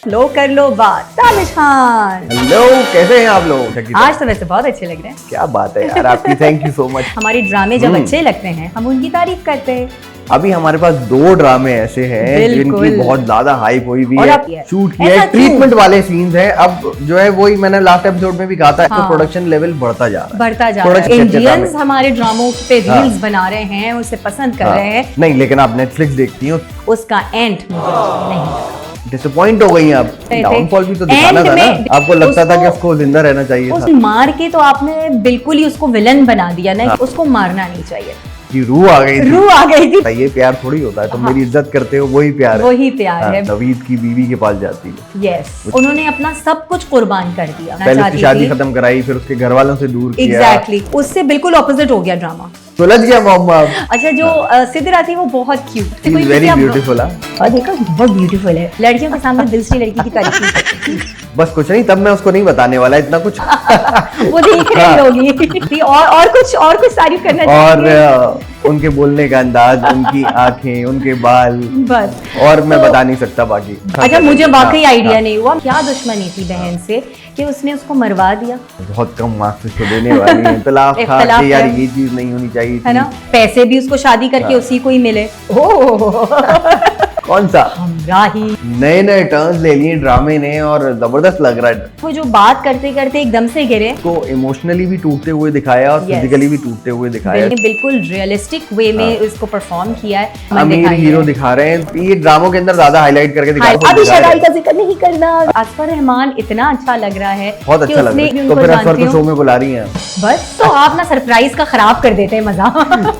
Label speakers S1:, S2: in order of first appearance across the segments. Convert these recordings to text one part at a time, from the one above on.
S1: लो कर लो बात। ताबिश खान,
S2: हेलो, कैसे हैं आप लोग?
S1: आज तो वैसे बहुत अच्छे लग रहे हैं।
S2: क्या बात है यार आपकी, थैंक यू सो मच।
S1: हमारे ड्रामे जब अच्छे लगते हैं हम उनकी तारीफ करते हैं।
S2: अभी हमारे पास 2 ड्रामे ऐसे हैं जिनकी बहुत ज्यादा हाइप हुई हुई है, शूट किया है, ट्रीटमेंट वाले सीन्स हैं। अब जो है वही मैंने लास्ट एपिसोड में भी कहा था, तो प्रोडक्शन लेवल बढ़ता जा रहा है।
S1: इंडियंस हमारे ड्रामों पे रील्स बना रहे हैं, उसे पसंद कर रहे हैं।
S2: नहीं, लेकिन आप नेटफ्लिक्स देखती हो,
S1: उसका एंड नहीं,
S2: डिसअपॉइंट हो गई आप। डाउनफॉल भी तो दिखाना था ना, आपको लगता था कि उसको जिंदा रहना चाहिए था।
S1: मार के तो आपने बिल्कुल ही उसको विलन बना दिया ना, उसको मारना नहीं चाहिए।
S2: कि रूह आ गई
S1: थी।
S2: ये प्यार थोड़ी होता है, तुम मेरी इज्जत करते हो, वही प्यार है,
S1: वही प्यार है।
S2: नवीद की बीवी के पास जाती है।
S1: यस, उन्होंने अपना सब कुछ कुर्बान कर दिया।
S2: पहले उसकी शादी खत्म कराई, फिर उसके घर वालों से दूर किया।
S1: एग्जैक्टली, उससे बिल्कुल ऑपोजिट हो गया ड्रामा।
S2: सुलझ गया मोहम्मद।
S1: अच्छा, जो सिद्धरा थी वो बहुत क्यूट,
S2: वेरी ब्यूटीफुल।
S1: और देखो बहुत ब्यूटीफुल है, लड़कियों के सामने दिल से लड़की की तारीफ नहीं करती।
S2: बस कुछ नहीं, तब मैं उसको नहीं बताने वाला इतना कुछ।
S1: वो देख रही होगी। और कुछ तारीफ करना चाहिए।
S2: और उनके बोलने का अंदाज, उनकी आंखें, उनके बाल, बस। और मैं बता नहीं सकता बाकी।
S1: अच्छा, मुझे वाकई आइडिया नहीं हुआ क्या दुश्मनी थी बहन से कि उसने उसको मरवा दिया।
S2: बहुत कम मार्क्स उसको देने वाली है। इख्तिलाफ था कि यार ये चीज नहीं होनी चाहिए
S1: है ना, पैसे भी उसको शादी करके उसी को ही मिले।
S2: कौन सा
S1: हमराही,
S2: नए टर्न्स ले लिए ड्रामे ने और जबरदस्त लग रहा है।
S1: वो जो बात करते करते एकदम से गिरे,
S2: को इमोशनली भी टूटते हुए दिखाया और फिजिकली भी टूटते हुए दिखाया।
S1: बिल्कुल रियलिस्टिक वे में इसको परफॉर्म किया है।
S2: अमीर हीरो दिखा रहे हैं, ये ड्रामों के अंदर ज्यादा हाईलाइट करके दिखाया।
S1: अभी शराई का जिक्र नहीं करना। असफर रहमान इतना अच्छा लग रहा है,
S2: बहुत अच्छा लग रहा है। तो फिर असफर को शो में बुला रही हैं।
S1: बस, तो आप ना सरप्राइज का खराब कर देते हैं मजा।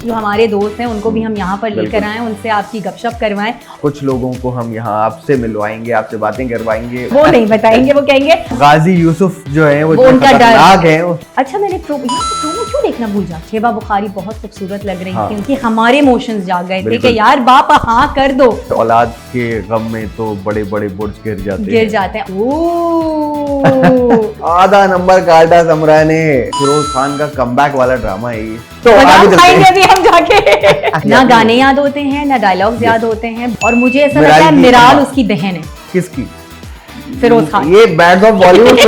S1: जो हमारे दोस्त हैं उनको भी हम यहाँ पर लेकर आए, उनसे आपकी गपशप करवाएं।
S2: कुछ लोगों को हम यहाँ आपसे मिलवाएंगे, आपसे बातें करवाएंगे।
S1: वो नहीं बताएंगे, वो कहेंगे
S2: गाजी यूसुफ जो है वो
S1: उनका
S2: खतरनाक है।
S1: अच्छा, मैंने प्रोमो क्यों देखना भूल जा। शेबा बुखारी बहुत खूबसूरत लग रही थी, उनकी हमारे इमोशंस जाग गए थे कि यार बाप हाँ कर दो।
S2: औलाद के गम में तो बड़े बड़े बुर्ज गिर जाते हैं। आधा नंबर काटा समरा ने। फिरोज खान का कमबैक वाला ड्रामा है ये, तो
S1: खाएंगे भी हम जाके। ना गाने याद होते हैं, ना डायलॉग्स याद होते हैं, और मुझे ऐसा लगता है मिराल उसकी बहन है।
S2: किसकी?
S1: फिरोज खान।
S2: ये बैड ऑफ बॉलीवुड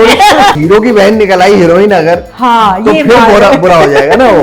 S2: हीरो की बहन निकल आई हीरोइन अगर,
S1: हाँ,
S2: तो
S1: ये
S2: फिर बुरा हो जाएगा ना वो।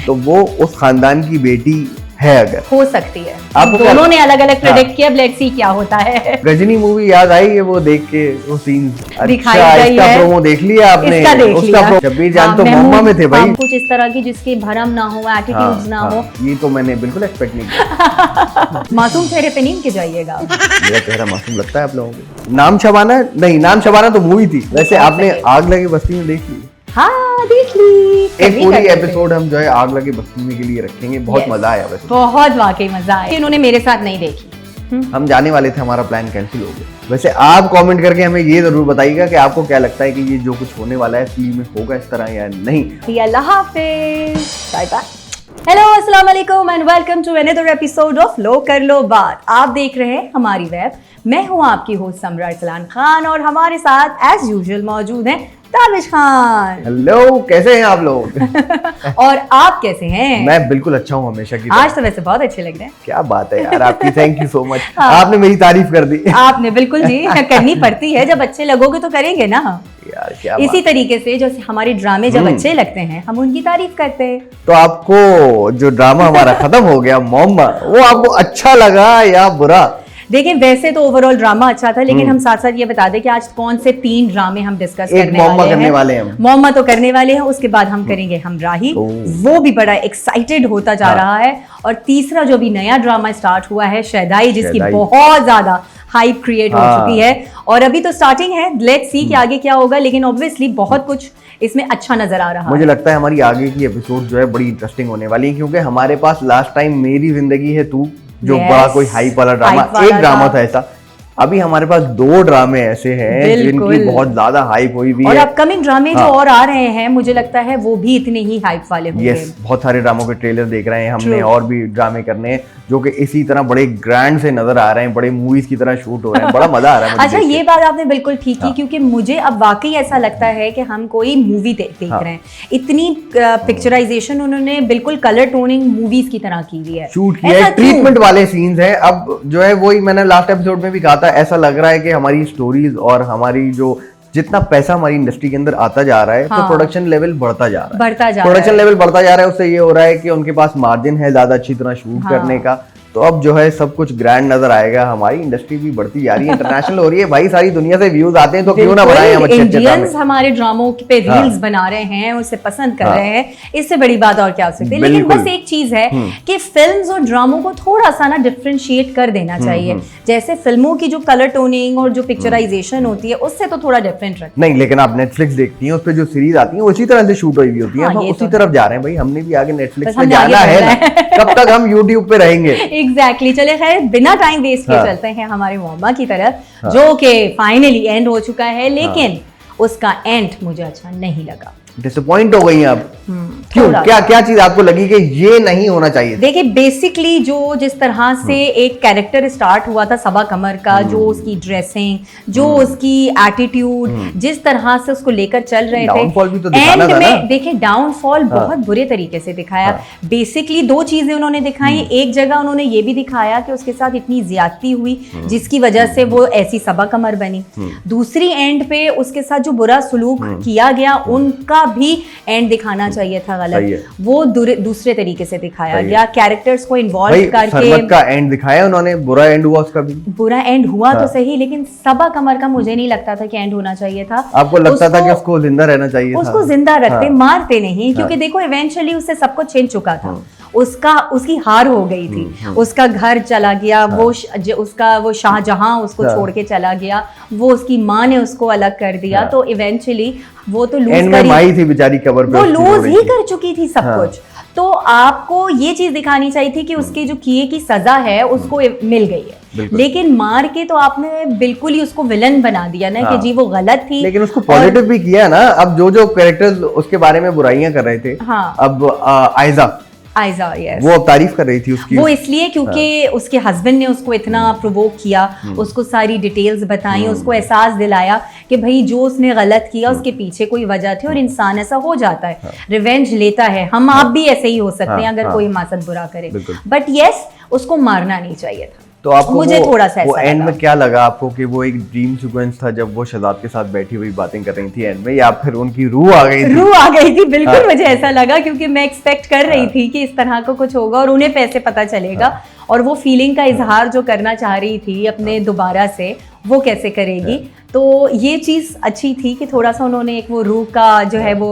S2: तो वो उस खानदान की बेटी है, अगर
S1: हो सकती है।
S2: आपको
S1: दोनों ने अलग अलग प्रेडिक्ट किया, लेट्स सी क्या होता है।
S2: गजनी मूवी याद आई है वो देख के, वो सीन
S1: दिखाई गई
S2: है। प्रोमो देख लिया आपने? उसका शब्बीर जान तो मोहम्मा में थे भाई।
S1: कुछ इस तरह की जिसके भरम ना हो, एटीट्यूड्स ना हो।
S2: ये तो मैंने बिल्कुल एक्सपेक्ट नहीं किया।
S1: मासूम चेहरे पे नींद के जाइएगा।
S2: मेरा चेहरा मासूम लगता है आप लोगों को? नाम शबाना नहीं, नाम शबाना तो मूवी थी। वैसे आपने आग लगी बस्ती में देख ली?
S1: हाँ, देख ली।
S2: एक पूरी एपिसोड हम जो है आग लगी बस्ती में के लिए रखेंगे। बहुत मजा आया, वैसे
S1: बहुत वाकई मजा आया। इन्होंने मेरे साथ नहीं देखी।
S2: हम जाने वाले थे, हमारा प्लान कैंसिल हो गया। वैसे आप कमेंट करके हमें ये जरूर बताइएगा कि आपको क्या लगता है कि ये जो कुछ होने वाला है फिल्म में होगा इस तरह या नहीं।
S1: अल्लाह हाफिज, बाय बाय। हेलो, अस्सलाम वालेकुम and welcome to another episode of Lo Kar Lo बात। आप देख रहे हैं हमारी वेब। मैं हूं आपकी होस्ट समरा अरसलान खान और हमारे साथ एज यूजुअल मौजूद हैं ताबिश खान।
S2: हेलो, कैसे हैं आप लोग?
S1: और आप कैसे हैं?
S2: मैं बिल्कुल अच्छा हूँ, हमेशा की।
S1: आज तो वैसे बहुत अच्छे लग रहे हैं।
S2: क्या बात है यार आपकी, थैंक यू सो मच। आपने मेरी तारीफ कर दी।
S1: आपने बिल्कुल जी, करनी पड़ती है, जब अच्छे लगोगे तो करेंगे ना
S2: यार। क्या
S1: इसी तरीके से जैसे हमारे ड्रामे जब अच्छे लगते हैं हम उनकी तारीफ करते हैं।
S2: तो आपको जो ड्रामा हमारा खत्म हो गया मोहम्मा, वो आपको अच्छा लगा या बुरा?
S1: देखिए, वैसे तो ओवरऑल ड्रामा अच्छा था, लेकिन हम साथ साथ ये बता दें कि आज कौन से 3 ड्रामे हम डिस्कस करने वाले हैं। मोहम्मद तो करने वाले हैं, उसके बाद हम करेंगे हमराही, वो भी बड़ा एक्साइटेड होता जा रहा है। और तीसरा जो भी नया ड्रामा स्टार्ट हुआ है शहदाई, जिसकी बहुत ज्यादा हाइप क्रिएट हो चुकी है, और अभी तो स्टार्टिंग है, लेट्स सी कि आगे क्या होगा। लेकिन ऑब्वियसली बहुत कुछ इसमें अच्छा नजर आ रहा है।
S2: मुझे लगता है हमारी आगे की एपिसोड जो है बड़ी इंटरेस्टिंग होने वाली है, क्योंकि हमारे पास लास्ट टाइम मेरी जिंदगी है तू, जो बड़ा कोई हाइप वाला ड्रामा, एक ड्रामा था ऐसा। अभी हमारे पास 2 ड्रामे ऐसे हैं जिनकी बहुत ज्यादा हाइप हुई भी है,
S1: और अपकमिंग ड्रामे जो और आ रहे हैं मुझे लगता है वो भी इतने ही हाइप वाले होंगे।
S2: यस, बहुत सारे ड्रामों के ट्रेलर देख रहे हैं हमने, और भी ड्रामे करने हैं जो कि इसी तरह बड़े ग्रैंड से नजर आ रहे हैं, बड़े मूवीज की तरह शूट हो रहे हैं, बड़ा मजा आ रहा है।
S1: अच्छा, ये बात आपने बिल्कुल ठीक की, क्योंकि मुझे अब वाकई ऐसा लगता है कि हम कोई मूवी देख रहे हैं। इतनी पिक्चराइजेशन उन्होंने बिल्कुल कलर टोनिंग मूवीज की तरह की हुई है,
S2: शूट किया है, ट्रीटमेंट वाले सीन्स हैं। अब जो है वही मैंने लास्ट एपिसोड में भी कहा था आता है, ऐसा लग रहा है कि हमारी स्टोरीज और हमारी जो जितना पैसा हमारी इंडस्ट्री के अंदर आता जा रहा है, तो प्रोडक्शन लेवल बढ़ता जा रहा है, प्रोडक्शन लेवल बढ़ता जा रहा है। उससे ये हो रहा है कि उनके पास मार्जिन है ज्यादा अच्छी तरह शूट करने का, तो अब जो है सब कुछ ग्रैंड नजर आएगा। हमारी इंडस्ट्री भी बढ़ती जा रही है, इंटरनेशनल हो रही है भाई, सारी दुनिया से व्यूज आते हैं, तो क्यों ना बनाएं हम अच्छे
S1: इंडियंस हमारे ड्रामों पे रील्स बना रहे हैं, उसे पसंद कर रहे हैं, इससे बड़ी बात और क्या हो सकती है। लेकिन बस एक चीज है कि फिल्म्स और ड्रामों को थोड़ा सा ना डिफरेंशिएट कर देना चाहिए। जैसे फिल्मों की जो कलर टोनिंग और जो पिक्चराइजेशन होती है उससे तो थोड़ा डिफरेंट रखना।
S2: नहीं, लेकिन आप नेटफ्लिक्स देखती हैं, उस पे जो सीरीज आती है उसी तरह से शूट हुई होती है, हम उसी तरफ जा रहे हैं भाई, हमने भी आगे नेटफ्लिक्स पे जाना है, कब तक हम यूट्यूब पे रहेंगे।
S1: एग्जैक्टली। चले बिना टाइम वेस्ट किए चलते हैं हमारे मोहम्मा की तरफ, जो कि फाइनली एंड हो चुका है, लेकिन उसका एंड मुझे अच्छा नहीं लगा।
S2: डिसअपॉइंट हो गई आप? क्यों? क्या चीज आपको लगी कि ये नहीं होना चाहिए?
S1: देखिए, बेसिकली जो जिस तरह से एक कैरेक्टर स्टार्ट हुआ था सबा कमर का, जो उसकी ड्रेसिंग, जो उसकी एटीट्यूड, जिस तरह से उसको लेकर चल रहे थे, एंड में देखिए डाउनफॉल बहुत बुरे तरीके से दिखाया। बेसिकली दो चीजें उन्होंने दिखाई। एक जगह उन्होंने ये भी दिखाया कि उसके साथ इतनी ज्यादती हुई जिसकी वजह से वो ऐसी सबा कमर बनी। दूसरी एंड पे उसके साथ जो बुरा सलूक किया गया, उनका भी एंड दिखाना चाहिए था गलत, वो दूसरे तरीके से दिखाया गया। कैरेक्टर्स को इन्वॉल्व करके
S2: सरमत का एंड दिखाया उन्होंने, बुरा एंड हुआ उसका भी।
S1: बुरा एंड हुआ तो सही, लेकिन सबा कमर का मुझे नहीं लगता था कि एंड होना चाहिए था।
S2: आपको लगता था कि उसको जिंदा रहना चाहिए था?
S1: उसको जिंदा रखते, मारते नहीं, क्योंकि देखो इवेंचुअली उससे सब कुछ छिन चुका था। उसकी हार हो गई थी, उसका घर चला गया, वो शाहजहां उसको छोड़ के चला गया, वो उसकी माँ ने उसको अलग कर दिया, तो इवेंचुअली वो तो लूज
S2: थी बेचारी, कबर पे
S1: वो लूज ही कर चुकी थी सब कुछ। तो आपको ये चीज दिखानी चाहिए थी कि उसके जो किए की सजा है उसको मिल गई है, लेकिन मार के तो आपने बिल्कुल ही उसको विलन बना दिया ना, कि जी वो गलत थी।
S2: लेकिन उसको पॉजिटिव भी किया ना। अब जो कैरेक्टर्स उसके बारे में बुराइयां कर रहे थे, अब आयजा
S1: yes.
S2: वो अब तारीफ कर रही थी उसकी,
S1: वो इसलिए क्योंकि उसके हस्बैंड ने उसको इतना प्रोवोक किया, उसको सारी डिटेल्स बताई, उसको एहसास दिलाया कि भाई जो उसने गलत किया उसके पीछे कोई वजह थी, और इंसान ऐसा हो जाता है, रिवेंज लेता है। हम आप भी ऐसे ही हो सकते हैं अगर कोई हमारे साथ बुरा करे, बट यस उसको मारना नहीं चाहिए था।
S2: तो आपको
S1: मुझे थोड़ा सा
S2: वो एंड में क्या लगा आपको कि वो एक ड्रीम सीक्वेंस था जब वो शहजाद के साथ बैठी हुई बातें कर रही थी एंड में, या फिर उनकी रूह आ गई थी?
S1: रूह आ गई थी बिल्कुल। मुझे ऐसा लगा क्योंकि मैं एक्सपेक्ट कर रही थी कि इस तरह का कुछ होगा और उन्हें पैसे पता चलेगा, और वो फीलिंग का इजहार जो करना चाह रही थी अपने दोबारा से, वो कैसे करेगी। तो ये चीज अच्छी थी कि थोड़ा सा उन्होंने एक वो रूह का जो है वो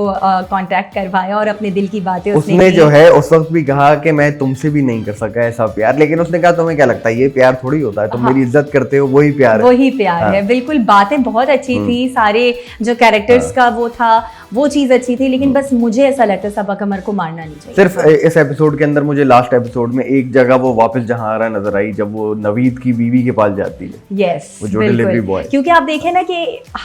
S1: कांटेक्ट करवाया और अपने दिल की बातें
S2: उसने जो है उस वक्त भी कहा कि मैं तुमसे भी नहीं कर सका ऐसा प्यार, लेकिन उसने कहा तुम्हें क्या लगता है ये प्यार थोड़ी होता है, तुम मेरी इज्जत करते हो, वही प्यार है,
S1: वही प्यार है। बिल्कुल, बातें बहुत अच्छी थी, सारे जो कैरेक्टर्स का वो था वो चीज अच्छी थी, लेकिन बस मुझे ऐसा लगता है सबा कमर को मारना नहीं चाहिए।
S2: सिर्फ इस एपिसोड के अंदर मुझे लास्ट एपिसोड में एक जगह वो वापस जहां आ रहा नजर आई, जब वो नवीद की बीवी के पास जाती है।
S1: यस,
S2: वो जो डिलीवरी बॉय,
S1: क्योंकि आप देखें ना कि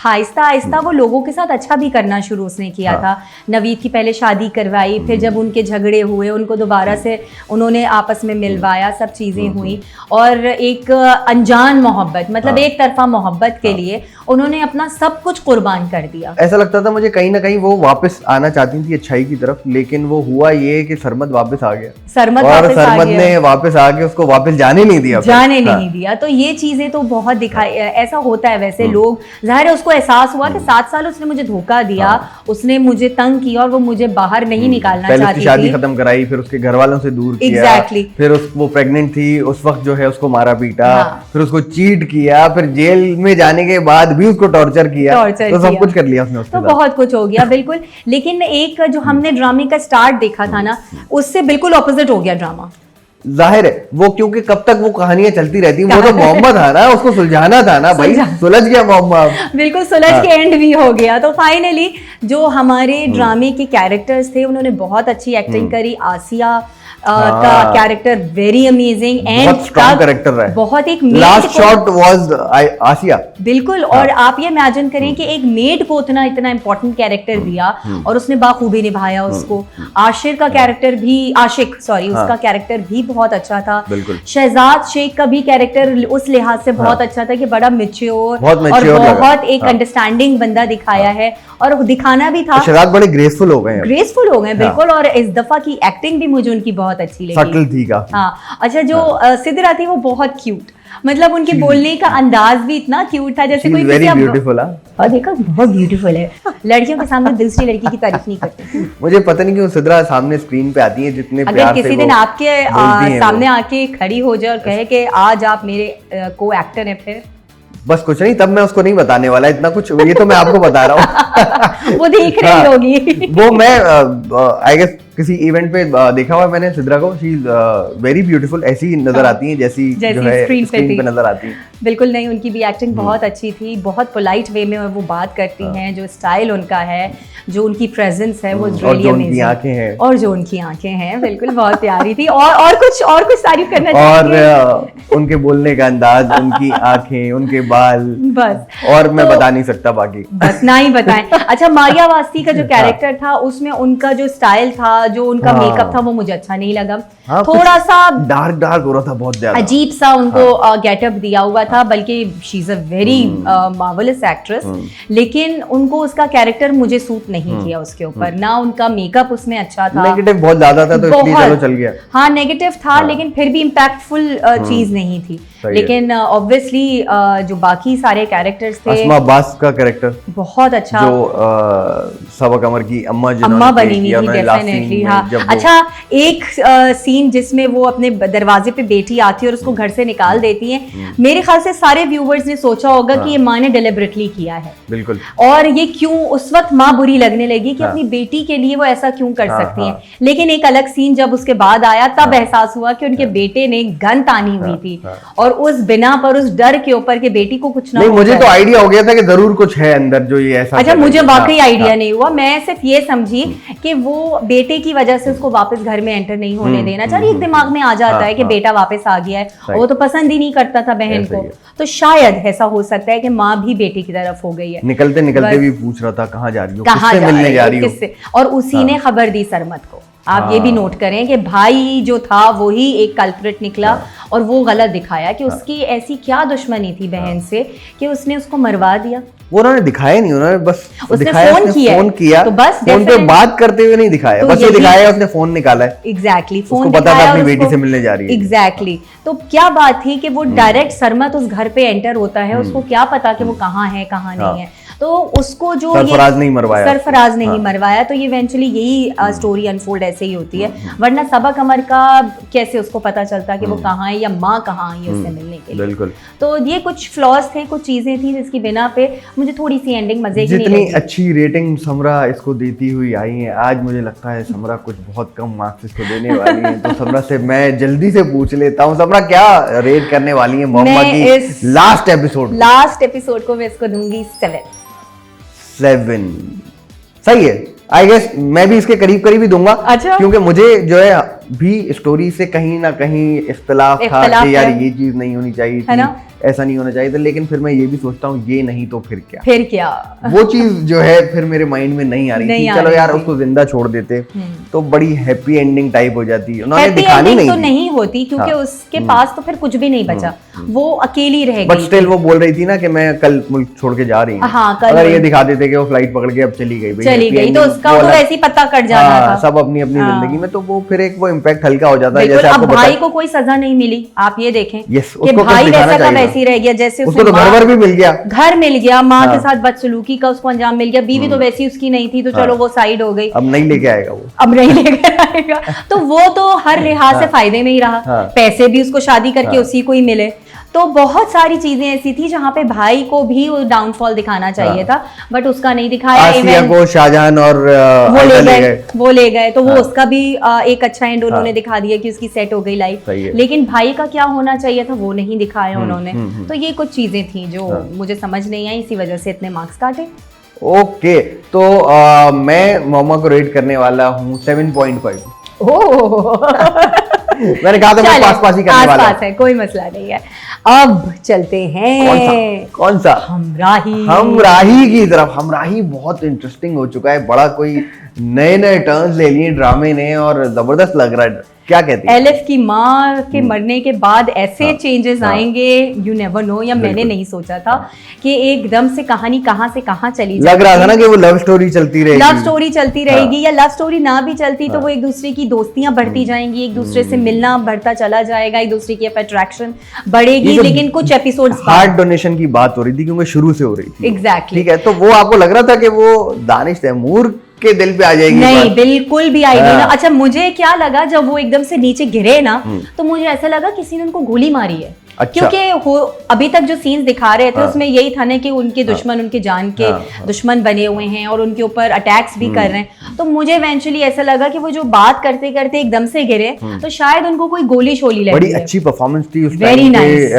S1: आहिस्ता आहिस्ता वो लोगों के साथ अच्छा भी करना शुरू उसने किया था। नवीद की पहले शादी करवाई, फिर जब उनके झगड़े हुए उनको दोबारा से उन्होंने आपस में मिलवाया, सब चीजें हुई, और एक अनजान मोहब्बत, मतलब एक तरफा मोहब्बत के लिए उन्होंने अपना सब कुछ कुर्बान कर दिया।
S2: ऐसा लगता था मुझे कहीं ना कहीं वो वापस आना चाहती थी अच्छाई की तरफ, लेकिन वो हुआ ये कि सरमद वापस आ गया, सरमद ने वापस आके उसको वापस जाने नहीं दिया,
S1: नहीं दिया। तो ये चीजें तो बहुत दिखाई, ऐसा होता है वैसे लोग, जाहिर है उसको एहसास हुआ कि 7 साल उसने मुझे धोखा दिया, उसने मुझे तंग किया और वो मुझे बाहर नहीं निकालना चाहती थी।
S2: शादी खत्म कराई, फिर उसके घर वालों से दूर किया, फिर वो प्रेग्नेंट थी उस वक्त जो है उसको मारा पीटा, फिर उसको चीट किया, फिर जेल में जाने के बाद भी उसको टॉर्चर किया, तो सब कुछ कर लिया उसने उसके साथ।
S1: तो बहुत कुछ हो गया बिल्कुल। लेकिन एक जो हमने ड्रामे का स्टार्ट देखा था ना, उससे बिल्कुल ऑपोजिट हो गया ड्रामा।
S2: जाहिर है वो, क्योंकि कब तक वो कहानियां चलती रहती, वो तो मोहम्मद था ना, उसको सुलझाना था ना भाई, सुलझ गया मोहम्मद,
S1: बिल्कुल सुलझ के एंड भी हो गया। तो फाइनली जो हमारे ड्रामे के कैरेक्टर्स थे उन्होंने बहुत अच्छी एक्टिंग करी। आसिया का character very amazing and
S2: strong character रहा है,
S1: बहुत एक
S2: लास्ट शॉट वाज आसिया
S1: बिल्कुल। और आप ये इमेजिन करें कि एक मेड को इतना इंपॉर्टेंट कैरेक्टर दिया और उसने बाखूबी निभाया उसको। आशिक का कैरेक्टर उसका कैरेक्टर भी बहुत अच्छा था। शहजाद शेख का भी कैरेक्टर उस लिहाज से बहुत अच्छा था कि बड़ा मैच्योर और बहुत एक अंडरस्टैंडिंग बंदा दिखाया है, और दिखाना भी था।
S2: शहजाद बड़े ग्रेसफुल हो गए
S1: बिल्कुल। और इस दफा की एक्टिंग भी मुझे उनकी बहुत अच्छी लगी,
S2: सटल थी काफी।
S1: हाँ, अच्छा, जो सिद्रा थी वो बहुत क्यूट, मतलब उनके बोलने का अंदाज भी इतना क्यूट था, जैसे कोई
S2: वेरी ब्यूटीफुल।
S1: और देखो बहुत ब्यूटीफुल है। लड़कियों के सामने दूसरी लड़की की तारीफ नहीं करते।
S2: मुझे पता नहीं क्यों सिद्रा सामने स्क्रीन पे आती है, जितने
S1: अगर
S2: प्यार से
S1: किसी दिन आपके सामने आके खड़ी हो जाए और कहे कि आज आप मेरे को एक्टर हैं, फिर
S2: बस कुछ नहीं, तब मैं उसको नहीं बताने वाला इतना कुछ, ये तो मैं आपको बता रहा हूँ।
S1: वो देख रही होगी।
S2: वो मैं आई गेस किसी इवेंट पे देखा हुआ मैंने सिद्रा को, शी इज वेरी ब्यूटीफुल, ऐसी नजर आती है जैसी जो है स्क्रीन पे नजर आती है।
S1: बिल्कुल नहीं, उनकी भी एक्टिंग बहुत अच्छी थी, बहुत पोलाइट वे में वो बात करती हैं, जो स्टाइल उनका है, जो उनकी प्रेजेंस है, वो रियली अमेजिंग।
S2: आंखें हैं,
S1: और जो उनकी आंखें हैं बिल्कुल बहुत प्यारी थी। और कुछ तारीफ करना चाहिए,
S2: और उनके बोलने का अंदाज, उनकी आंखें, उनके बाल, बस। और मैं बता नहीं सकता बाकी,
S1: बस ना ही बताएं। अच्छा, मारिया वास्ती का जो कैरेक्टर था उसमें उनका जो स्टाइल था, जो उनका मेकअप था, वो मुझे अच्छा नहीं लगा। थोड़ा सा
S2: डार्क हो रहा था, बहुत ज्यादा
S1: अजीब सा उनको गेटअप दिया हुआ था, बल्कि she is a very marvellous actress, लेकिन उनको उसका कैरेक्टर मुझे सूट नहीं किया उसके ऊपर। ना उनका मेकअप उसमें अच्छा था,
S2: नेगेटिव बहुत ज्यादा था, तो इसलिए चलो चल गया।
S1: हाँ, नेगेटिव था, लेकिन फिर भी इम्पैक्टफुल चीज नहीं थी। लेकिन ऑब्वियसली जो बाकी सारे कैरेक्टर्स थे,
S2: अस्मा अब्बास का कैरेक्टर
S1: बहुत अच्छा,
S2: जो सबा कमर की अम्मा
S1: बनी हुई थी, डेफिनेटली। हाँ, अच्छा, एक सीन जिसमें वो अपने दरवाजे पे बेटी आती है और उसको घर से निकाल देती है, मेरे ख्याल से सारे व्यूवर्स ने सोचा होगा कि ये माँ ने डेलिबरेटली किया है।
S2: बिल्कुल।
S1: और ये क्यों उस वक्त माँ बुरी लगने लगी कि अपनी बेटी के लिए वो ऐसा क्यों कर सकती है। लेकिन एक अलग सीन जब उसके बाद आया, तब एहसास हुआ कि उनके बेटे ने गन तानी हुई थी, और उस बिना पर, उस डर के ऊपर कि बेटी को कुछ ना हो।
S2: मुझे तो आइडिया हो गया था कि जरूर कुछ है अंदर जो ये ऐसा।
S1: अच्छा, मुझे वाकई आइडिया नहीं हुआ, मैं सिर्फ ये समझी कि वो बेटे की वजह से उसको वापस घर में एंटर नहीं होने देना चाहिए। एक दिमाग में आ जाता है कि बेटा वापस आ गया है, वो तो पसंद ही नहीं करता था बहन को, तो शायद ऐसा हो सकता है कि माँ भी बेटे की तरफ हो गई है।
S2: निकलते निकलते भी पूछ रहा था कहाँ जा रही हो, किससे मिलने जा रही हो,
S1: और उसी ने खबर दी सरमत को। आप ये भी नोट करें कि भाई जो था वही एक कल्प्रिट निकला, और वो गलत दिखाया कि उसकी ऐसी क्या दुश्मनी थी बहन से कि उसने उसको मरवा दिया।
S2: वो उन्होंने दिखाया नहीं, उन्होंने बस
S1: दिखाया, फोन किया,
S2: तो बस फोन पे बात करते हुए नहीं दिखाया, बस ये दिखाया उसने फोन निकाला है।
S1: एग्जैक्टली,
S2: फोन पता था अपनी बेटी से मिलने जा रही है।
S1: एग्जैक्टली। तो क्या बात थी कि वो डायरेक्ट सरमत उस घर पे एंटर होता है, उसको क्या पता कि वो कहाँ है कहाँ नहीं है, तो उसको जो
S2: सरफराज नहीं
S1: मरवाया, तो ये इवेंचुअली यही स्टोरी अनफोल्ड ऐसे ही होती है। वरना सबा कमर का कैसे उसको पता चलता कि वो कहाँ है या माँ कहाँ आई उससे मिलने के लिए।
S2: बिल्कुल।
S1: तो ये कुछ फ्लॉज थे, कुछ चीजें थी जिसकी बिना पे मुझे थोड़ी सी एंडिंग मजे की नहीं लगी।
S2: जितनी अच्छी रेटिंग समरा इसको देती हुई आई है, आज मुझे लगता है समरा कुछ बहुत कम मार्क्स इसको देने वाली है। तो समरा से मैं जल्दी से पूछ लेता हूँ, समरा क्या रेट करने वाली है मोहम्मद की लास्ट
S1: एपिसोड को? मैं इसको दूंगी 7।
S2: सही है, आई गेस मैं भी इसके करीब ही दूंगा।
S1: अच्छा?
S2: क्योंकि मुझे जो है भी स्टोरी से कहीं ना कहीं इख्तलाफ था कि यार ये चीज नहीं होनी चाहिए थी, ऐसा नहीं होना चाहिए था, लेकिन फिर मैं ये भी सोचता हूँ ये नहीं तो फिर क्या वो चीज जो है फिर मेरे माइंड में नहीं आ रही थी। चलो यार उसको जिंदा छोड़ देते तो बड़ी हैप्पी एंडिंग टाइप हो जाती। उन्होंने दिखानी नहीं
S1: होती क्योंकि उसके पास तो फिर कुछ भी नहीं बचा, वो अकेली रह गई।
S2: बट स्टिल वो बोल रही थी ना कि मैं कल मुल्क छोड़ के जा रही हूँ। अगर ये दिखा देते कि वो फ्लाइट पकड़ के अब चली गई तो
S1: उसका तो वैसे ही पता कट जाना था,
S2: सब अपनी अपनी जिंदगी में, तो वो फिर एक वो इम्पैक्ट हल्का हो जाता है। जैसे
S1: अब भाई को कोई सजा नहीं मिली, आप ये देखें कि भाई वैसा का वैसे ही रह गया, जैसे
S2: उसको तो घर भी मिल गया,
S1: घर मिल गया, माँ के साथ बदसलूकी का उसको अंजाम मिल गया, बीवी तो वैसी उसकी नहीं थी, तो चलो वो साइड हो गई,
S2: अब नहीं लेके आएगा वो,
S1: अब नहीं लेकर आएगा, तो वो तो हर लिहाज से फायदे में ही रहा, पैसे भी उसको शादी करके उसी को ही मिले। तो बहुत सारी चीजें ऐसी थी जहाँ पे भाई को भी वो डाउनफॉल दिखाना चाहिए था, बट उसका नहीं दिखाया।
S2: आसिया को शाहजहान और
S1: वो ले गए तो वो उसका भी एक अच्छा एंड उन्होंने दिखा दिया कि उसकी सेट हो गई लाइफ, लेकिन भाई का क्या होना चाहिए था वो नहीं दिखाया उन्होंने। तो ये कुछ चीजें थी जो मुझे समझ नहीं आई, इसी वजह से इतने मार्क्स काटे।
S2: ओके, तो मैं मोमा को रेट करने वाला हूँ 7.5। मैंने कहा था मैं पास ही करने वाला
S1: है, कोई मसला नहीं है। अब चलते हैं
S2: कौन सा
S1: हमराही
S2: की तरफ। हमराही बहुत इंटरेस्टिंग हो चुका है, बड़ा कोई नए नए टर्न्स ले लिए ड्रामे ने और जबरदस्त लग रहा है। क्या कहती है?
S1: एलिफ की माँ के मरने के बाद ऐसे चेंजेस आएंगे, यू नेवर नो, या मैंने नहीं सोचा था कि एकदम से कहानी कहाँ से कहाँ चली
S2: लग रहा था ना कि वो लव स्टोरी चलती रहेगी,
S1: या लव स्टोरी ना भी चलती तो वो एक दूसरे की दोस्तियां बढ़ती जाएंगी, एक दूसरे से मिलना बढ़ता चला जाएगा, एक दूसरे की अट्रैक्शन बढ़ेगी। लेकिन कुछ एपिसोड्स
S2: हार्ट डोनेशन की बात हो रही थी क्योंकि शुरू से हो रही थी।
S1: एग्जैक्टली।
S2: ठीक है, तो वो आपको लग रहा था कि वो दानिश तैमूर के दिल पे आ जाएगी?
S1: नहीं, बिल्कुल भी आएगी ना। अच्छा, मुझे क्या लगा जब वो एकदम से नीचे गिरे ना, तो मुझे ऐसा लगा किसी ने उनको गोली मारी है।
S2: अच्छा।
S1: क्योंकि अभी तक जो सीन्स दिखा रहे थे उसमें यही था ना कि उनके दुश्मन उनके जान के दुश्मन बने हुए हैं और उनके ऊपर अटैक्स भी कर रहे हैं। तो मुझे इवेंचुअली ऐसा लगा कि वो जो बात करते करते एकदम से गिरे तो शायद उनको कोई गोली शोली लगी।
S2: बड़ी अच्छी परफॉर्मेंस थी उस टाइम पे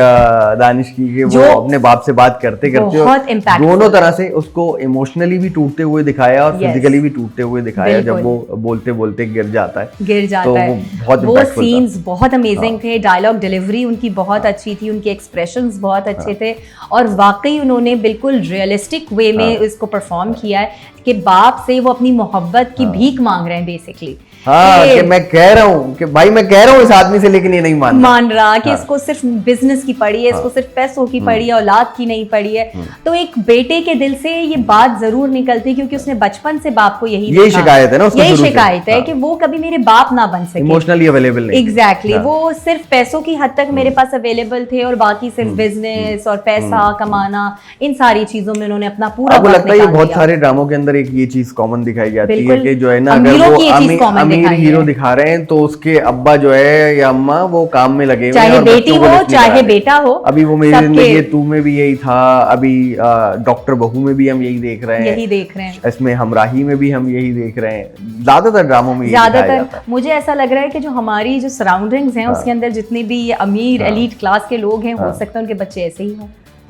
S2: दानिश की, कि वो अपने बाप से बात करते करते दोनों तरह से उसको इमोशनली भी टूटते हुए दिखाया और फिजिकली भी टूटते हुए दिखाया। जब वो बोलते बोलते गिर जाता है
S1: वो सीन्स बहुत अमेजिंग थे। डायलॉग डिलीवरी उनकी बहुत अच्छी थी, उनके एक्सप्रेशंस बहुत अच्छे थे और वाकई उन्होंने बिल्कुल रियलिस्टिक वे में इसको परफॉर्म किया है कि बाप से वो अपनी मोहब्बत की भीख मांग रहे हैं बेसिकली।
S2: कि मैं कह रहा हूँ कि भाई मैं कह रहा हूँ इस आदमी से, लेकिन ये नहीं मान रहा कि
S1: इसको सिर्फ बिजनेस की पड़ी है, इसको सिर्फ पैसों की पड़ी है, औलाद की नहीं पड़ी है। तो एक बेटे के दिल से ये बात जरूर निकलती, क्योंकि उसने बचपन से बाप को यही
S2: शिकायत है ना,
S1: यही शिकायत है कि वो कभी मेरे बाप ना बन सके,
S2: इमोशनली अवेलेबल नहीं।
S1: एग्जैक्टली। वो सिर्फ पैसों की हद तक मेरे पास अवेलेबल थे और बाकी सिर्फ बिजनेस और पैसा कमाना, इन सारी चीजों में उन्होंने अपना पूरा
S2: आपको लगता है ये बहुत सारे ड्रामों के अंदर एक ये चीज कॉमन दिखाई जाती है कि जो है ना, अगर वो अमीर हीरो दिखा रहे हैं तो उसके अब्बा जो है या अम्मा वो काम में लगे हुए,
S1: चाहे बेटी हो चाहे बेटा हो।
S2: अभी वो मेरी जिंदगी तू में भी यही था, अभी डॉक्टर बहू में भी हम यही देख रहे हैं, इसमें हमराही में भी हम यही देख रहे हैं। ज्यादातर ड्रामों में
S1: ज्यादातर मुझे ऐसा लग रहा है कि जो हमारी जो सराउंडिंग्स हैं उसके अंदर जितने भी अमीर एलीट क्लास के लोग हैं, हो सकता है उनके बच्चे ऐसे ही हों।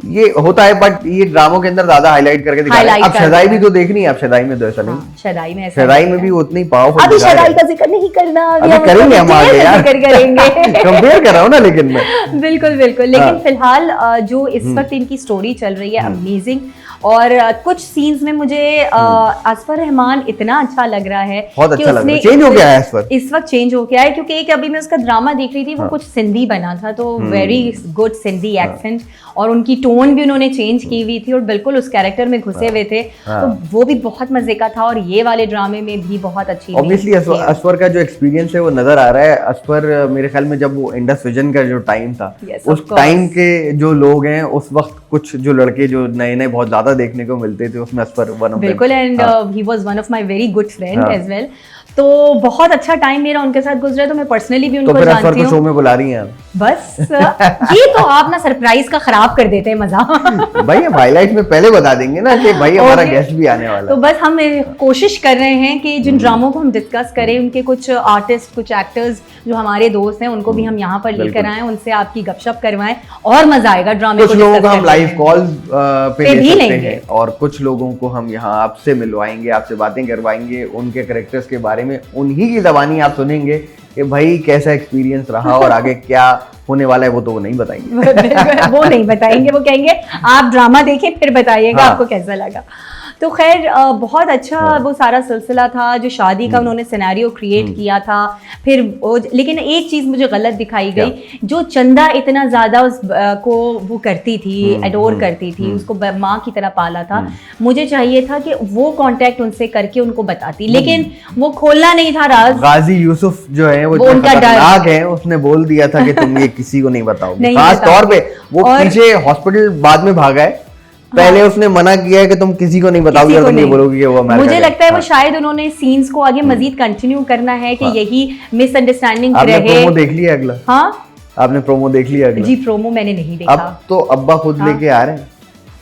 S2: ये होता है, बट ये ड्रामों के अंदर ज्यादा हाईलाइट करके दिखा रहे हैं। अब शदाई भी तो देखनी है, अब शदाई में तो ऐसा नहीं। शदाई में भी उतनी पावरफुल।
S1: अभी शदाई का जिक्र नहीं करना,
S2: अभी करेंगे हम आगे यार,
S1: करेंगे
S2: कंपेयर कर रहा हूँ ना, लेकिन मैं
S1: बिल्कुल। लेकिन फिलहाल जो इस वक्त इनकी स्टोरी चल रही है अमेजिंग, और कुछ सीन्स में मुझे असफर रहमान इतना अच्छा लग रहा है,
S2: बहुत अच्छा लग रहा है। चेंज हो गया है
S1: इस वक्त चेंज हो गया है, क्योंकि एक अभी मैं उसका ड्रामा देख रही थी, वो कुछ सिंधी बना था, तो वेरी गुड सिंधी एक्सेंट, और उनकी टोन भी उन्होंने चेंज की हुई थी और बिल्कुल उस कैरेक्टर में घुसे हुए थे। तो वो भी बहुत मजे का था और ये वाले ड्रामे में भी बहुत अच्छी।
S2: ऑब्वियसली असफर का जो एक्सपीरियंस है वो नजर आ रहा है। असफर मेरे ख्याल में जब वो इंडस विजन का जो टाइम था, उस टाइम के जो लोग हैं, उस वक्त कुछ जो लड़के जो नए नए बहुत ज्यादा देखने को मिलते थे, उसमें असफर वन ऑफ देम।
S1: बिल्कुल, and he was one of my very good friend as well. तो बहुत अच्छा टाइम मेरा उनके साथ गुजरा, तो मैं पर्सनली भी उनको जानती हूँ।
S2: शो में बुला रही हैं
S1: बस ये तो आप ना सरप्राइज का खराब कर देते हैं मजा।
S2: भाई हम हाइलाइट में पहले बता देंगे ना कि भाई हमारा गेस्ट भी आने वाला है।
S1: तो बस हम कोशिश कर रहे हैं कि जिन ड्रामों को हम डिस्कस करें, उनके कुछ आर्टिस्ट, कुछ एक्टर्स जो हमारे दोस्त हैं, उनको भी हम यहाँ पर लेकर आए, उनसे आपकी गपशप करवाएं और मजा आएगा ड्रामे को।
S2: कुछ लोगों को हम लाइव कॉल पे ले सकते हैं और कुछ लोगों को हम यहाँ आपसे मिलवाएंगे, आपसे बातें करवाएंगे, उनके कैरेक्टर्स के बारे में उन्हीं की ज़बानी आप सुनेंगे कि भाई कैसा एक्सपीरियंस रहा और आगे क्या होने वाला है, वो तो वो नहीं बताएंगे।
S1: वो नहीं बताएंगे, वो कहेंगे आप ड्रामा देखें फिर बताइएगा आपको कैसा लगा। तो खैर बहुत अच्छा वो सारा सिलसिला था जो शादी का उन्होंने सिनेरियो क्रिएट किया था। फिर लेकिन एक चीज मुझे गलत दिखाई गई, जो चंदा इतना ज्यादा उस को वो करती थी, एडोर करती थी, उसको माँ की तरह पाला था, मुझे चाहिए था कि वो कांटेक्ट उनसे करके उनको बताती, लेकिन वो खोलना नहीं था राज।
S2: गाजी यूसुफ जो है वो उनका खतरनाक है, उसने बोल दिया था कि तुम ये किसी को नहीं बताओगे। खास तौर पे वो पीछे हॉस्पिटल बाद में भागा है, पहले उसने मना किया है कि तुम किसी को नहीं बताओगे और तुम ये बोलोगे कि वो अमेरिका।
S1: मुझे लगता है वो शायद उन्होंने सीन्स को आगे मजीद कंटिन्यू करना है कि यही मिसअंडरस्टैंडिंग रहे।
S2: आपने प्रोमो देख लिया अगला?
S1: हाँ,
S2: आपने प्रोमो देख लिया अगला?
S1: जी, प्रोमो मैंने नहीं देखा।
S2: अब तो अब्बा खुद लेके आ रहे हैं।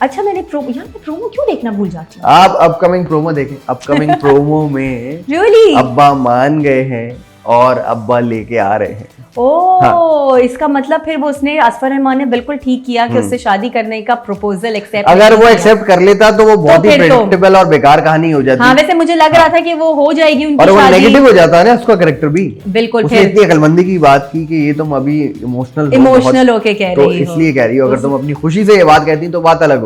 S1: अच्छा, मैंने प्रोमो क्यों देखना भूल जाती हूँ?
S2: आप अपकमिंग प्रोमो देखें। अपकमिंग प्रोमो में
S1: रियली
S2: अब्बा मान गए हैं और अब्बा लेके आ रहे हैं।
S1: हाँ। इसका मतलब फिर वो उसने असफर रहमान ने बिल्कुल ठीक किया कि उससे शादी करने का प्रपोजल एक्सेप्ट,
S2: अगर वो एक्सेप्ट कर लेता तो वो बहुत ही प्रेडिक्टेबल और बेकार कहानी हो जाती।
S1: हाँ, वैसे मुझे लग रहा था कि वो हो जाएगी उनकी
S2: और वो नेगेटिव हो जाता है ना उसका कैरेक्टर भी।
S1: बिल्कुल,
S2: उसने इतनी अकलमंदी की बात की कि ये तुम अभी इमोशनल
S1: होके कह
S2: रही हो, तो इसलिए कह रही हो। अगर तुम अपनी खुशी से ये बात कहती तो बात अलग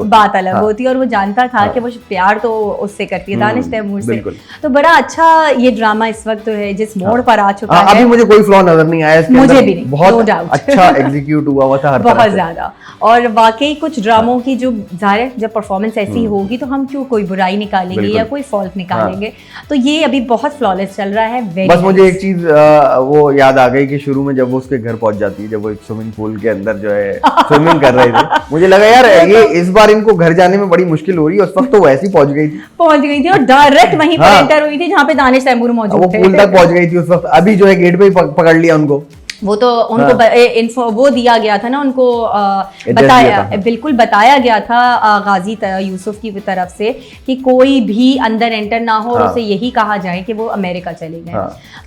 S1: होती। और वो जानता था कि वो प्यार तो उससे करती है, दानिश तैमूर से। तो बड़ा अच्छा ये ड्रामा इस वक्त है जिस मोड़ पर आ चुका है।
S2: अभी मुझे कोई फ्लॉ नजर नहीं आया इसके
S1: मुझे भी नहीं,
S2: बहुत अच्छा एग्जीक्यूट हुआ था हर
S1: बहुत ज्यादा। और वाकई कुछ ड्रामों की जो जाहिर जब परफॉर्मेंस ऐसी होगी तो हम क्यों कोई बुराई निकालेंगे या कोई फॉल्ट निकालेंगे। तो ये अभी बहुत फ्लॉलेस चल रहा है।
S2: बस मुझे एक चीज वो याद आ गई कि शुरू में जब वो उसके घर पहुंच जाती है, जब वो एक स्विमिंग पूल के अंदर जो है स्विमिंग कर रहे थे, मुझे लगा यार ये इस बार इनको घर जाने में बड़ी मुश्किल हो रही है। उस वक्त तो वैसे ही पहुंच गई थी और डायरेक्ट वहीं पर एंटर हुई थी जहाँ पे दानिश तैमूर मौजूद थे। वो पूल तक पहुंच गई थी उस वक्त। अभी जो है गेट पे ही पकड़ लिया उनको।
S1: वो तो उनको इन्फो वो दिया गया था ना उनको, बिल्कुल बताया गया था गाजी यूसुफ की तरफ से कि कोई भी अंदर एंटर ना हो और उसे यही कहा जाए कि वो अमेरिका चले गए।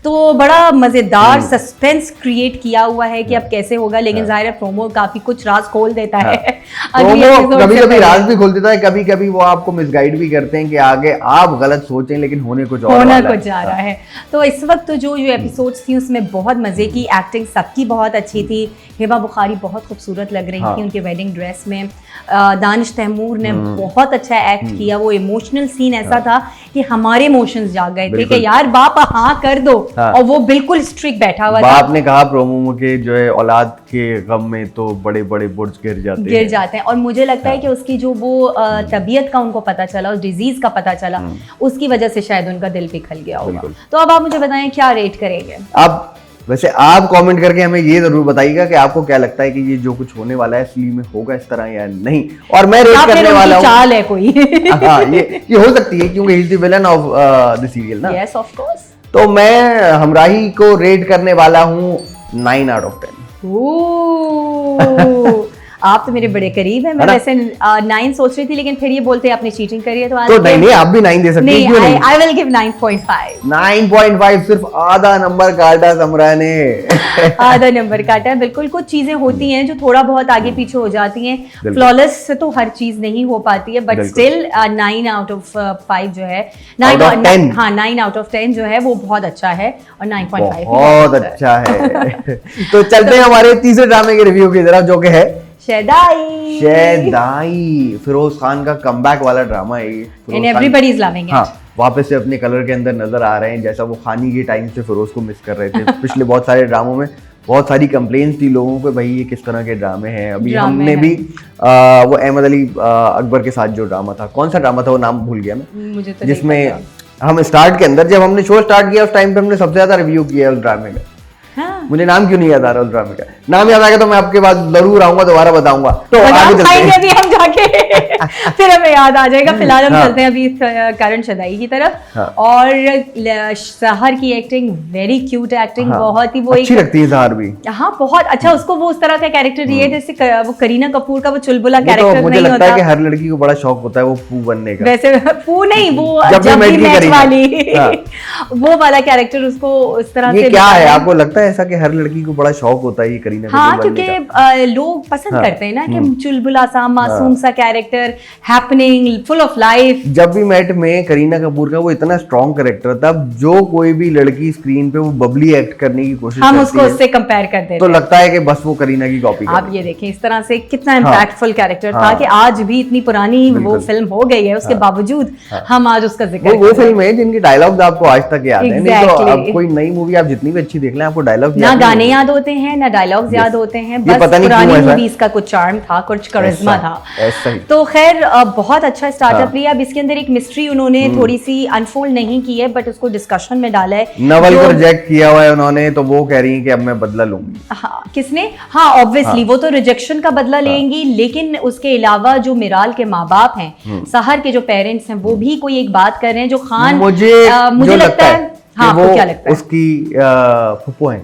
S1: तो बड़ा मजेदार सस्पेंस क्रिएट किया हुआ है कि अब कैसे होगा। लेकिन जाहिर है प्रोमो काफी कुछ राज खोल देता है।
S2: कभी कभी राज भी खोल देता है, कभी कभी वो आपको मिसगाइड भी करते हैं कि आगे आप गलत सोचें लेकिन होने कुछ
S1: जा रहा है। तो इस वक्त जो एपिसोड्स थी उसमें बहुत मजे की एक्टिंग सबकी बहुत अच्छी थी। हिबा बुखारी बहुत खूबसूरत लग रही थी उनके वेडिंग ड्रेस में। दानिश तैमूर ने बहुत अच्छा एक्ट किया। वो इमोशनल सीन ऐसा था कि हमारे इमोशंस जाग गए थे कि यार बाप हाँ कर दो। और वो बिल्कुल स्ट्रिक्ट बैठा हुआ था।
S2: बाप ने कहा प्रोमो के जो है औलाद के गम में तो बड़े बड़े बुर्ज गिर जाते हैं।
S1: और मुझे लगता है कि उसकी जो वो तबीयत का उनको पता चला, उस डिजीज का पता चला, उसकी वजह से शायद उनका दिल पिघल गया होगा। तो अब आप मुझे बताएं क्या रेट करेंगे
S2: आप? वैसे आप कमेंट करके हमें ये जरूर बताइएगा कि आपको क्या लगता है कि ये जो कुछ होने वाला है असली में होगा इस तरह या नहीं। और मैं रेट करने वाला हूं, चाल है कोई हाँ ये हो सकती है क्योंकि he is the villain of the serial ना।
S1: Yes of course.
S2: तो मैं हमराही को रेट करने वाला हूं 9 out of 10।
S1: आप तो मेरे बड़े करीब हैं। मैं वैसे 9 सोच रही थी लेकिन फिर ये बोलते आपने चीटिंग करी है तो आज
S2: नहीं आप भी 9 दे सकते हैं।
S1: नहीं, आई विल गिव 9.5।
S2: 9.5 सिर्फ आधा नंबर काटा समरा ने।
S1: आधा नंबर काटा है। बिल्कुल कुछ चीजें होती हैं जो थोड़ा बहुत आगे पीछे हो जाती हैं। फ्लॉलेस से तो हर चीज नहीं हो पाती है बट स्टिल 9 out of 5 जो है 9 out of 10 जो है वो बहुत अच्छा है और 9.5
S2: बहुत अच्छा है। तो चलते हैं हमारे तीसरे ड्रामे के रिव्यू की तरफ जो कि है
S1: शहदाई।
S2: फिरोज खान का कमबैक वाला ड्रामा है ये।
S1: Everybody is loving it.
S2: हाँ, वापस से अपने कलर के अंदर नजर आ रहे हैं जैसा वो खानी के टाइम से फिरोज को मिस कर रहे थे। पिछले बहुत सारे ड्रामों में बहुत सारी कंप्लेंट्स थी लोगों को, भाई ये किस तरह के ड्रामे हैं। अभी हमने भी वो अहमद अली अकबर के साथ जो ड्रामा था, कौन सा ड्रामा था वो नाम भूल गया मैं,
S1: मुझे तो
S2: जिसमें हम स्टार्ट के अंदर जब हमने शो स्टार्ट किया उस टाइम पे हमने सबसे ज्यादा रिव्यू किया उस ड्रामे का। हाँ। मुझे नाम क्यों नहीं याद आ रहा उस ड्रामे का। नाम याद आ गया तो मैं आपके पास जरूर आऊंगा, दोबारा बताऊंगा। तो आगे चलते हैं
S1: अभी हम जाके फिर हमें याद आ जाएगा। फिलहाल हम चलते हैं अभी करण शदाई की तरफ। और सहर की एक्टिंग वेरी क्यूट एक्टिंग, बहुत ही वो
S2: अच्छी लगती है सहर भी।
S1: हाँ बहुत अच्छा। उसको वो उस तरह का कैरेक्टर दिए जैसे वो करीना कपूर का वो चुलबुला कैरेक्टर
S2: मुझे लगता है कि हर लड़की को बड़ा शौक होता है वो पू बनने का।
S1: वैसे पू नहीं, वो जब भी मैच वाली वो वाला कैरेक्टर उसको उस तरह से
S2: क्या है। आपको लगता है ऐसा कि हर लड़की को बड़ा शौक होता है ये करीना कपूर?
S1: हाँ, क्योंकि लोग पसंद करते हैं ना कि चुलबुला सा मासूम सा character, happening, full of life.
S2: जब भी मैट में करीना कपूर का वो इतना स्ट्रॉन्ग कैरेक्टर था, जो कोई भी लड़की स्क्रीन पे वो बबली एक्ट करने की कोशिश
S1: हम उसको उससे कंपेयर करते हैं
S2: तो लगता है कि बस वो करीना की कॉपी।
S1: आप ये देखें इस तरह से कितना इम्पैक्टफुल कैरेक्टर था कि आज भी इतनी पुरानी वो फिल्म हो गई है, उसके बावजूद हम आज उसका जिक्र।
S2: वो फिल्म है जिनकी डायलॉग्स आपको आज तक याद है। नहीं तो अब कोई नई मूवी आप जितनी भी अच्छी देख लें आपको डायलॉग
S1: ना गाने याद होते हैं ना डायलॉग्स याद होते हैं, बस पुरानी मूवीज का कुछ चार्म था, कुछ करिश्मा था। तो खैर बहुत अच्छा स्टार्टअप लिया। अब इसके अंदर एक मिस्ट्री उन्होंने थोड़ी सी अनफोल्ड नहीं की है बट उसको डिस्कशन में डाला है।
S2: नवल को रिजेक्ट किया हुआ है उन्होंने, तो वो कह रही है कि अब मैं बदला लूंगी।
S1: हाँ, किसने? हाँ ऑब्वियसली वो तो रिजेक्शन का बदला लेंगी, लेकिन उसके अलावा जो मिराल के माँ बाप हैं, सहर के जो पेरेंट्स हैं, वो भी कोई एक बात कर रहे हैं जो खान मुझे लगता है हाँ वो क्या लगता है
S2: उसकी फुप्पो है।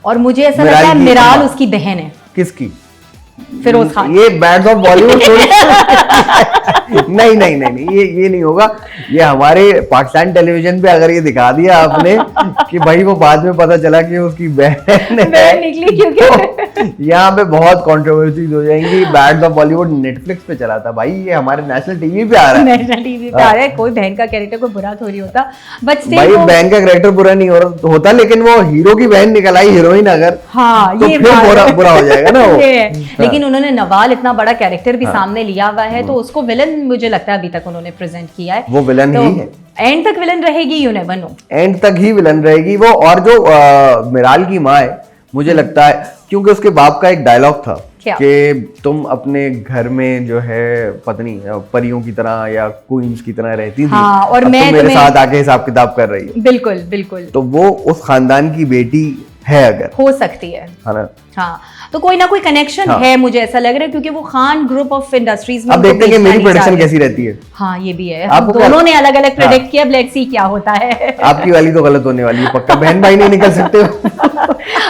S1: और मुझे ऐसा लगता है मिराल उसकी बहन है।
S2: किसकी?
S1: फिरोज खान।
S2: ये बैड्स ऑफ बॉलीवुड नहीं नहीं नहीं नहीं, ये नहीं होगा। ये हमारे पाकिस्तान टेलीविजन पे अगर ये दिखा दिया आपने कि भाई वो बाद में पता चला कि उसकी बहन
S1: निकली, क्योंकि
S2: तो यहाँ पे बहुत कंट्रोवर्सीज हो जाएंगी। बैड्स ऑफ बॉलीवुड नेटफ्लिक्स पे चला था भाई, ये हमारे नेशनल टीवी पे आ रहा है।
S1: नेशनल टीवी पे आ रहा है। कोई बहन का कैरेक्टर कोई बुरा थोड़ी होता, बट
S2: भाई बहन का कैरेक्टर बुरा नहीं होता, लेकिन वो हीरो की बहन निकल आई हीरोइन अगर,
S1: हाँ
S2: तो
S1: ये
S2: फिर बुरा हो जाएगा ना वो।
S1: लेकिन उन्होंने नवाल इतना बड़ा कैरेक्टर भी सामने लिया हुआ है, तो उसको विलन मुझे लगता है अभी तक उन्होंने प्रेजेंट किया है।
S2: वो विलन ही है,
S1: एंड तक विलन रहेगी, यू नेवर नो,
S2: एंड तक ही विलन रहेगी वो। और जो मिराल की माँ है, मुझे लगता है, क्योंकि उसके बाप का एक डायलॉग था कि तुम अपने घर में जो है पत्नी परियों की तरह या क्वींस की तरह रहती थी,
S1: हाँ, और मैं
S2: तुम मेरे साथ आके हिसाब किताब कर रही हो।
S1: बिल्कुल बिल्कुल,
S2: तो वो उस खानदान की बेटी है, अगर
S1: हो सकती है
S2: ना।
S1: हाँ, तो कोई ना कोई कनेक्शन है, मुझे ऐसा लग रहा है, क्योंकि वो खान ग्रुप ऑफ इंडस्ट्रीज में।
S2: अब देखते हैं कि मेरी प्रेडिक्शन कैसी रहती है।
S1: हाँ ये भी है, हम दोनों ने अलग अलग प्रेडिक्ट किया, लेट्स सी क्या होता है।
S2: आपकी वाली तो गलत होने वाली है पक्का, बहन भाई नहीं निकल सकते हो।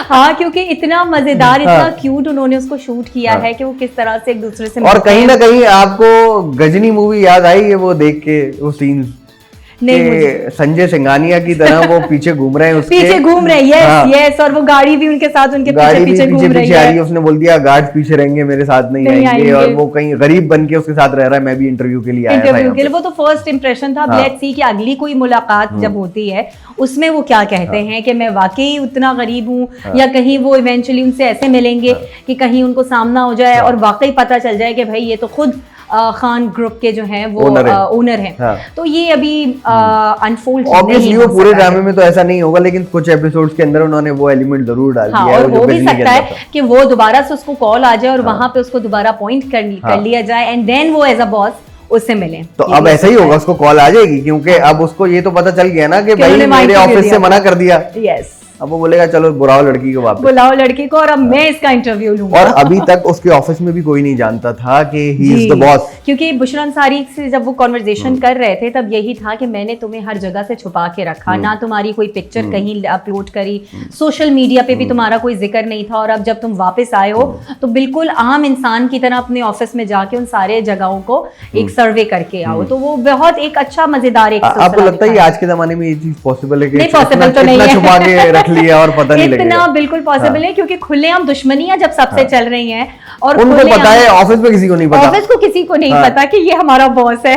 S1: हाँ, क्योंकि इतना मजेदार, इतना क्यूट उन्होंने उसको शूट किया है कि वो किस तरह से एक दूसरे से।
S2: और कहीं ना कहीं आपको गजनी मूवी याद आई है वो देख के, वो सीन्स नहीं, संजय सिंघानिया की तरह वो पीछे घूम रहे हैं, उसके
S1: पीछे घूम रहे हैं, यस यस, और वो गाड़ी भी उनके साथ उनके पीछे पीछे घूम रही है।
S2: उसने बोल दिया गार्ड पीछे रहेंगे, मेरे साथ नहीं आएंगे, और वो कहीं गरीब बन के उसके साथ रह रहा है। मैं भी इंटरव्यू के लिए आया था, इंटरव्यू के लिए।
S1: वो तो फर्स्ट इंप्रेशन था। लेट्स सी कि अगली कोई मुलाकात जब होती है उसमें वो क्या कहते हैं कि मैं वाकई उतना गरीब हूँ, या कहीं वो इवेंचुअली उनसे ऐसे मिलेंगे कि कहीं उनको सामना हो जाए और वाकई पता चल जाए कि भाई ये तो खुद खान ग्रुप के जो हैं वो ओनर हैं। हाँ। तो ये अभी अनफोल्ड
S2: नहीं हो, पूरे ड्रामे में तो ऐसा नहीं होगा, लेकिन कुछ एपिसोड्स के अंदर उन्होंने वो एलिमेंट जरूर डाल दिया है।
S1: और हो भी सकता है कि वो दोबारा से उसको कॉल आ जाए और वहां पे उसको दोबारा पॉइंट कर लिया जाए, एंड देन वो एज अ बॉस उससे मिले।
S2: तो अब ऐसा ही होगा, उसको कॉल आ जाएगी, क्योंकि अब उसको ये तो पता चल गया ना कि भाई मेरे ऑफिस से मना कर दिया।
S1: यस,
S2: अब वो बोलेगा चलो बुलाओ लड़की को वापस,
S1: बुलाओ लड़की को, और अब मैं इसका इंटरव्यू लूंगा।
S2: और अभी तक उसके ऑफिस में भी कोई नहीं जानता था कि ही इज द बॉस,
S1: क्योंकि बुशरा अंसारी से जब वो कॉन्वर्सेशन कर रहे थे तब यही था कि मैंने तुम्हें हर जगह से छुपा के रखा, ना तुम्हारी कोई पिक्चर कहीं अपलोड करी, सोशल मीडिया पे भी तुम्हारा कोई जिक्र नहीं था, और अब जब तुम वापस आए हो तो बिल्कुल आम इंसान की तरह अपने ऑफिस में जाके उन सारे जगहों को एक सर्वे करके आओ। तो वो बहुत एक अच्छा मजेदार एक।
S2: आपको लगता है आज के जमाने में ये चीज पॉसिबल है?
S1: नहीं, पॉसिबल तो नहीं है,
S2: छुपा के रख लिया और पता नहीं
S1: इतना बिल्कुल पॉसिबल है, क्योंकि खुलेआम दुश्मनियां जब सबसे चल रही हैं, और
S2: उनको पता है, ऑफिस में किसी को नहीं पता,
S1: ऑफिस को किसी को नहीं पता कि ये हमारा बॉस है।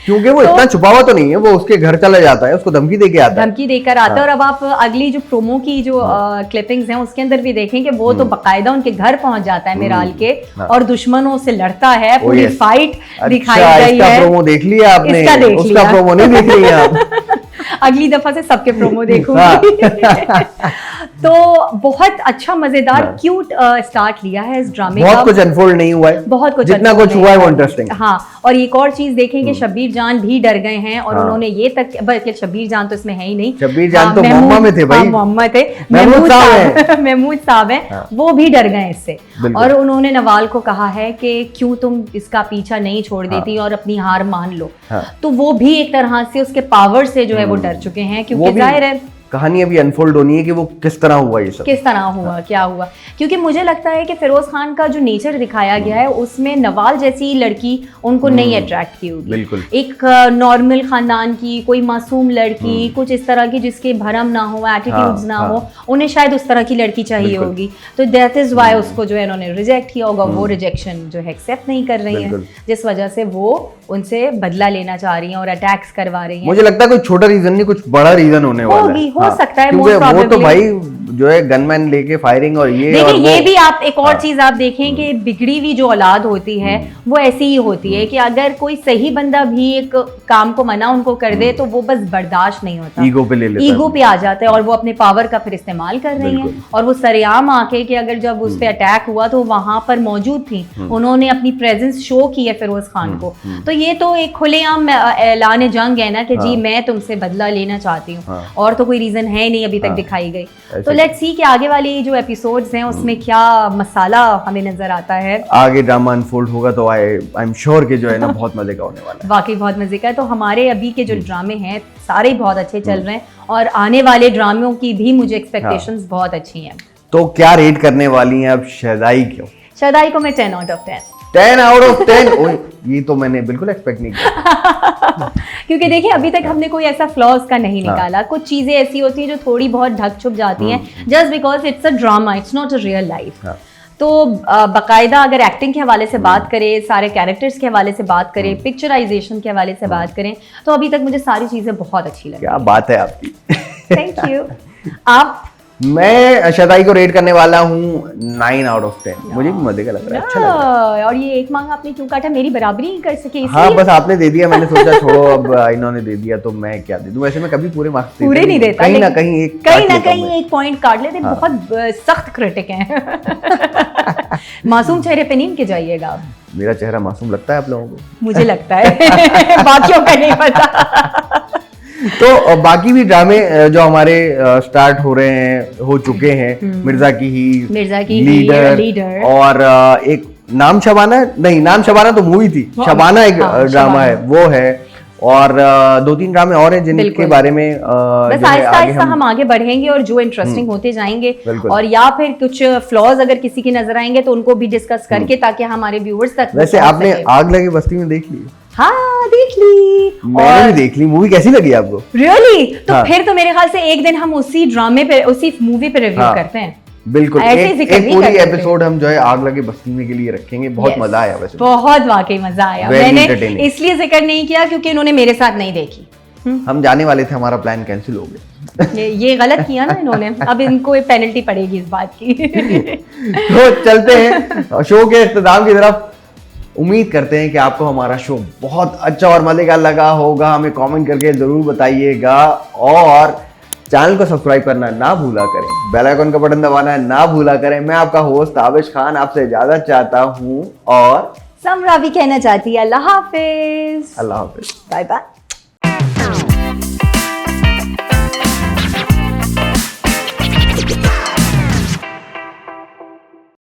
S2: क्योंकि वो इतना छुपा हुआ तो नहीं है, वो उसके घर चला जाता है, उसको धमकी देके आता है,
S1: धमकी देकर आता है। और अब आप अगली जो प्रोमो की जो क्लिपिंग्स हैं उसके अंदर भी देखें कि वो तो बकायदा उनके घर पहुंच जाता है मिराल के, और दुश्मनों से लड़ता है, पूरी फाइट दिखाई गई है।
S2: प्रोमो देख लिया आपने? उसका प्रोमो नहीं देख लिया आप?
S1: अगली दफा से सबके प्रोमो देखूंगी। तो बहुत अच्छा मजेदार क्यूट स्टार्ट लिया है इस ड्रामे का।
S2: बहुत कुछ अनफोल्ड नहीं हुआ है,
S1: बहुत कुछ
S2: जितना कुछ हुआ है वो इंटरेस्टिंग।
S1: हाँ, और एक और चीज देखें कि शब्बीर जान भी डर गए हैं, और उन्होंने ये तक, बल्कि शब्बीर जान तो इसमें है ही नहीं,
S2: शब्बीर जान तो मोहम्मद में थे भाई,
S1: मोहम्मद थे, महमूद साहब हैं, वो भी डर गए इससे, और उन्होंने नवाल को कहा है कि क्यों तुम इसका पीछा नहीं छोड़ देती और अपनी हार मान लो। तो वो भी एक तरह से उसके पावर से जो है वो डर चुके हैं, क्योंकि जाहिर है
S2: कहानी अभी अनफोल्ड होनी है कि वो किस तरह हुआ, ये सब
S1: किस तरह हुआ, क्या हुआ। क्योंकि मुझे लगता है कि फिरोज खान का जो नेचर दिखाया गया है उसमें नवाल जैसी लड़की उनको नहीं अट्रैक्ट की होगी।
S2: बिल्कुल
S1: एक नॉर्मल खानदान की कोई मासूम लड़की, कुछ इस तरह की जिसके भरम ना हो, एटीट्यूड्स ना हो, उन्हें शायद उस तरह की लड़की चाहिए होगी। तो दैट इज वाई उसको जो है उन्होंने रिजेक्ट किया होगा। वो रिजेक्शन जो है एक्सेप्ट नहीं कर रही है, जिस वजह से वो उनसे बदला लेना चाह रही हैं और अटैक्स करवा रही हैं।
S2: मुझे लगता है कोई छोटा रीजन नहीं, कुछ बड़ा रीजन होने वाला है।
S1: हो सकता है,
S2: क्योंकि वो तो भाई जो है गनमैन लेके फायरिंग, और ये
S1: देखिए ये भी आप एक और चीज आप देखें कि बिगड़ी हुई जो औलाद होती है वो ऐसी ही होती है कि अगर कोई सही बंदा भी एक काम को मना उनको कर दे तो वो बस बर्दाश्त नहीं होता,
S2: ईगो पे ले लेता है,
S1: ईगो पे आ जाता है, और वो अपने पावर का फिर इस्तेमाल कर रही हैं। और वो सरेआम आके कि अगर जब उस पे अटैक हुआ तो वहां पर मौजूद थी, उन्होंने अपनी प्रेजेंस शो की है फिरोज खान को। तो ये तो एक खुलेआम ऐलान जंग है ना कि जी मैं तुमसे बदला लेना चाहती हूँ, और तो कोई रीजन है नहीं अभी तक दिखाई गई। तो लेट्स सी कि आगे वाली जो एपिसोड्स हैं उसमें क्या मसाला हमें नजर आता है।
S2: आगे ड्रामा अनफोल्ड होगा तो आई एम श्योर कि जो है ना बहुत मजे का होने वाला है,
S1: वाकई बहुत मजे का है। तो हमारे अभी के जो ड्रामे हैं सारे ही बहुत अच्छे चल रहे हैं, और आने वाले ड्रामों की भी मुझे एक्सपेक्टेशंस बहुत अच्छी हैं।
S2: तो क्या रेट करने वाली हैं अब शहजाई क्यों?
S1: शदाई को मैं 10 आउट ऑफ 10।
S2: 10 out of 10। ओए ये तो मैंने बिल्कुल एक्सपेक्ट नहीं किया।
S1: क्योंकि देखिए अभी तक हमने कोई ऐसा फ्लॉज का नहीं निकाला। कुछ चीजें ऐसी होती हैं जो थोड़ी बहुत ढक छुप जाती हैं just because it's a drama, it's not a real life. तो बाकायदा अगर एक्टिंग के हवाले से बात करें, सारे कैरेक्टर्स के हवाले से बात करें, पिक्चराइजेशन के हवाले से बात करें, तो अभी तक मुझे सारी चीजें बहुत अच्छी लगी।
S2: क्या बात है आपकी।
S1: Thank you. आप?
S2: मैं शदाई को रेट करने वाला हूँ 9 आउट ऑफ 10। मुझे भी मजे का लग रहा है, अच्छा लग रहा है।
S1: और ये एक मांग आपने क्यों काटा? मेरी बराबरी नहीं कर सके इसलिए?
S2: हाँ बस आपने दे दिया, मैंने सोचा छोड़ो अब इन्होंने दे दिया तो मैं क्या दे दूं। वैसे मैं कभी पूरे मार्क्स
S1: पूरे नहीं देता,
S2: कहीं ना कहीं
S1: एक पॉइंट काट लेते। बहुत सख्त क्रिटिक हैं। मासूम चेहरे पे नींद के जाइएगा आप।
S2: मेरा चेहरा मासूम लगता है आप लोगों को?
S1: मुझे लगता है। बाकियों का नहीं पता।
S2: तो बाकी भी ड्रामे जो हमारे स्टार्ट हो रहे हैं, हो चुके हैं। मिर्जा की ही, लीडर और एक नाम शबाना, नहीं नाम शबाना तो मूवी थी, शबाना एक ड्रामा है वो है, और 2-3 ड्रामे और हैं जिनके बारे में
S1: बस आहिस्ता आहिस्ता हम आगे बढ़ेंगे और जो इंटरेस्टिंग होते जाएंगे, और या फिर कुछ फ्लॉज अगर किसी के नजर आएंगे तो उनको भी डिस्कस करके ताकि हमारे व्यूअर्स तक।
S2: वैसे आपने आग लगी बस्ती में देख ली?
S1: हाँ देख ली,
S2: मैंने भी देख ली। मूवी कैसी लगी आपको?
S1: रियली? तो हाँ। फिर तो मेरे ख्याल से एक दिन हम उसी ड्रामे पे, उसी मूवी पे रिव्यू करते हैं।
S2: बिल्कुल, एक पूरी एपिसोड हम जो है आग लगे बस्ती में के लिए रखेंगे। बहुत मजा आया, वैसे बहुत
S1: वाकई मजा आया। मैंने इसलिए जिक्र नहीं किया क्योंकि इन्होंने मेरे साथ नहीं देखी।
S2: हम जाने वाले थे, हमारा प्लान कैंसिल हो गया।
S1: ये गलत किया ना इन्होंने। अब इनको पेनल्टी पड़ेगी इस बात की।
S2: तो चलते हैं शो के इख्तिताम की तरफ। उम्मीद करते हैं कि आपको हमारा शो बहुत अच्छा और मजे का लगा होगा। हमें कमेंट करके जरूर बताइएगा, और चैनल को सब्सक्राइब करना ना भूला करें, बेल आइकन का बटन दबाना ना भूला करें। मैं आपका होस्ट आबिश खान आपसे इजाजत चाहता हूं, और
S1: समरा भी कहना चाहती है अल्लाह हाफिज।
S2: अल्लाह हाफिज,
S1: बाय बाय।